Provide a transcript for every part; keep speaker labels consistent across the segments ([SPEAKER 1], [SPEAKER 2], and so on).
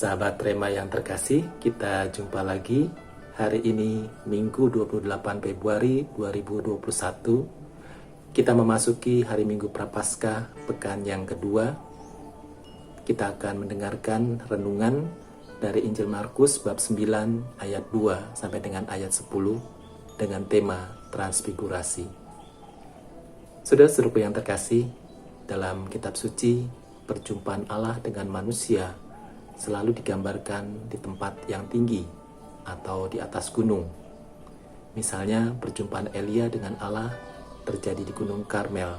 [SPEAKER 1] Sahabat Rema yang terkasih, kita jumpa lagi hari ini Minggu 28 Februari 2021. Kita memasuki hari Minggu Prapaskah, pekan yang kedua. Kita akan mendengarkan renungan dari Injil Markus bab 9 ayat 2 sampai dengan ayat 10 dengan tema transfigurasi. Saudara-saudaraku yang terkasih, dalam kitab suci, perjumpaan Allah dengan manusia selalu digambarkan di tempat yang tinggi atau di atas gunung. Misalnya, perjumpaan Elia dengan Allah terjadi di Gunung Karmel.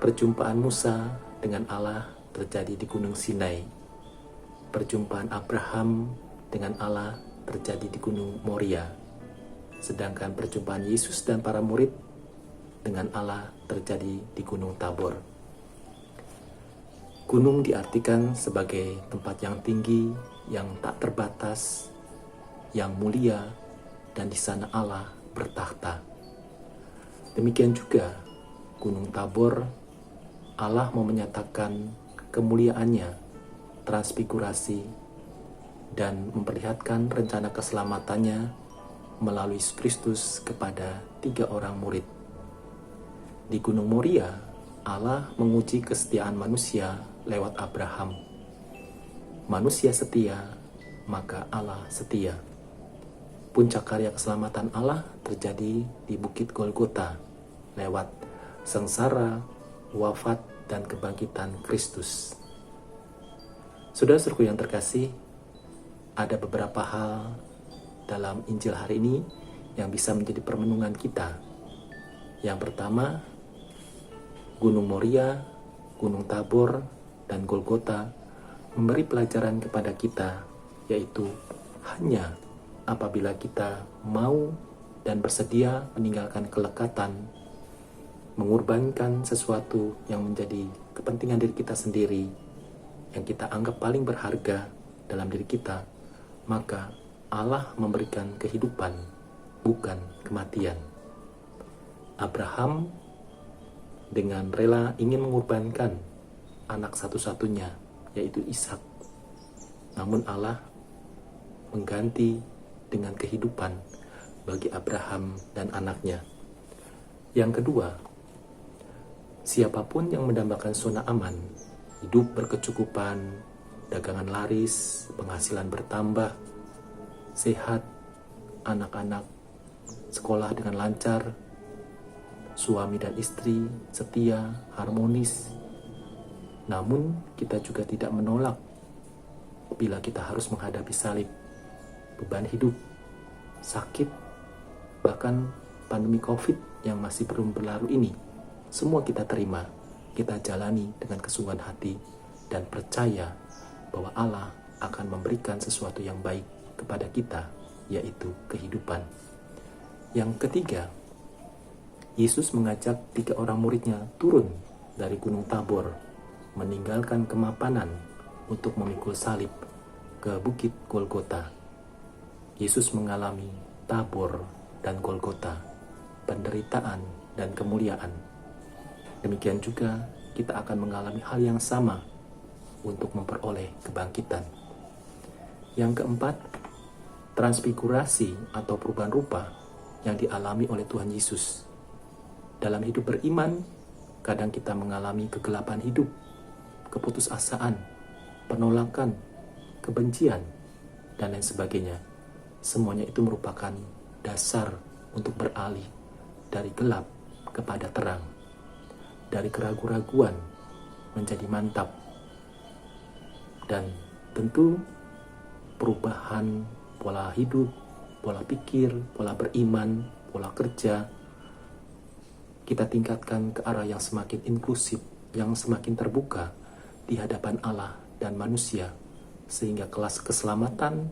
[SPEAKER 1] Perjumpaan Musa dengan Allah terjadi di Gunung Sinai. Perjumpaan Abraham dengan Allah terjadi di Gunung Moria. Sedangkan perjumpaan Yesus dan para murid dengan Allah terjadi di Gunung Tabor. Gunung diartikan sebagai tempat yang tinggi, yang tak terbatas, yang mulia, dan di sana Allah bertakhta. Demikian juga Gunung Tabor, Allah mau menyatakan kemuliaannya, transfigurasi, dan memperlihatkan rencana keselamatannya melalui Yesus Kristus kepada 3 orang murid. Di Gunung Moria, Allah menguji kesetiaan manusia lewat Abraham. Manusia setia, maka Allah setia. Puncak karya keselamatan Allah terjadi di Bukit Golgota lewat sengsara, wafat, dan kebangkitan Kristus. Saudara-saudaraku yang terkasih, ada beberapa hal dalam Injil hari ini yang bisa menjadi permenungan kita. Yang pertama, Gunung Moria, Gunung Tabor, dan Golgota memberi pelajaran kepada kita, yaitu hanya apabila kita mau dan bersedia meninggalkan kelekatan, mengorbankan sesuatu yang menjadi kepentingan diri kita sendiri, yang kita anggap paling berharga dalam diri kita, maka Allah memberikan kehidupan, bukan kematian. Abraham dengan rela ingin mengorbankan anak satu-satunya, yaitu Ishak. Namun Allah mengganti dengan kehidupan bagi Abraham dan anaknya. Yang kedua, siapapun yang mendambakan zona aman, hidup berkecukupan, dagangan laris, penghasilan bertambah, sehat, anak-anak sekolah dengan lancar, suami dan istri setia, harmonis. Namun kita juga tidak menolak bila kita harus menghadapi salib, beban hidup, sakit, bahkan pandemi COVID yang masih belum berlalu ini. Semua kita terima, kita jalani dengan kesungguhan hati dan percaya bahwa Allah akan memberikan sesuatu yang baik kepada kita, yaitu kehidupan. Yang ketiga, Yesus mengajak 3 orang muridnya turun dari Gunung Tabor, meninggalkan kemapanan untuk memikul salib ke Bukit Golgota. Yesus mengalami Tabor dan Golgota, penderitaan dan kemuliaan. Demikian juga kita akan mengalami hal yang sama untuk memperoleh kebangkitan. Yang keempat, transfigurasi atau perubahan rupa yang dialami oleh Tuhan Yesus. Dalam hidup beriman, kadang kita mengalami kegelapan hidup, keputusasaan, penolakan, kebencian, dan lain sebagainya. Semuanya itu merupakan dasar untuk beralih dari gelap kepada terang, dari keraguan-raguan menjadi mantap. Dan tentu perubahan pola hidup, pola pikir, pola beriman, pola kerja, kita tingkatkan ke arah yang semakin inklusif, yang semakin terbuka di hadapan Allah dan manusia, sehingga kelas keselamatan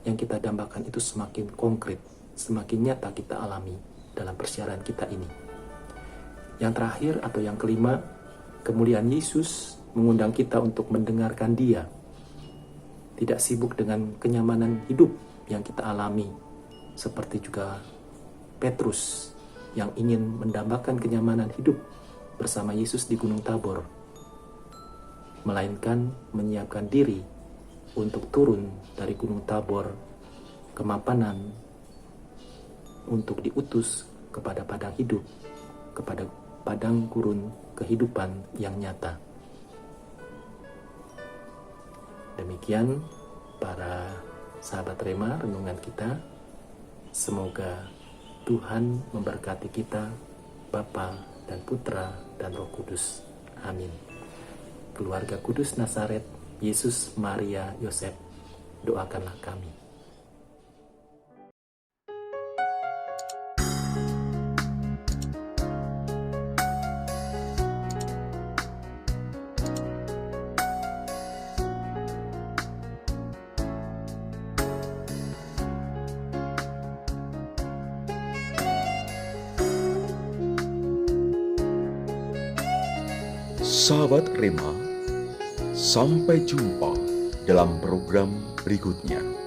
[SPEAKER 1] yang kita dambakan itu semakin konkret, semakin nyata kita alami dalam persiaran kita ini. Yang terakhir atau yang kelima, kemuliaan Yesus mengundang kita untuk mendengarkan Dia. Tidak sibuk dengan kenyamanan hidup yang kita alami, seperti juga Petrus yang ingin mendambakan kenyamanan hidup bersama Yesus di Gunung Tabor, melainkan menyiapkan diri untuk turun dari Gunung Tabor ke Mapanan untuk diutus kepada padang hidup, kepada padang gurun kehidupan yang nyata. Demikian para sahabat Rema renungan kita. Semoga Tuhan memberkati kita, Bapa dan Putra dan Roh Kudus. Amin. Keluarga Kudus Nazaret, Yesus, Maria, Yosef, doakanlah kami.
[SPEAKER 2] Sahabat Rema, sampai jumpa dalam program berikutnya.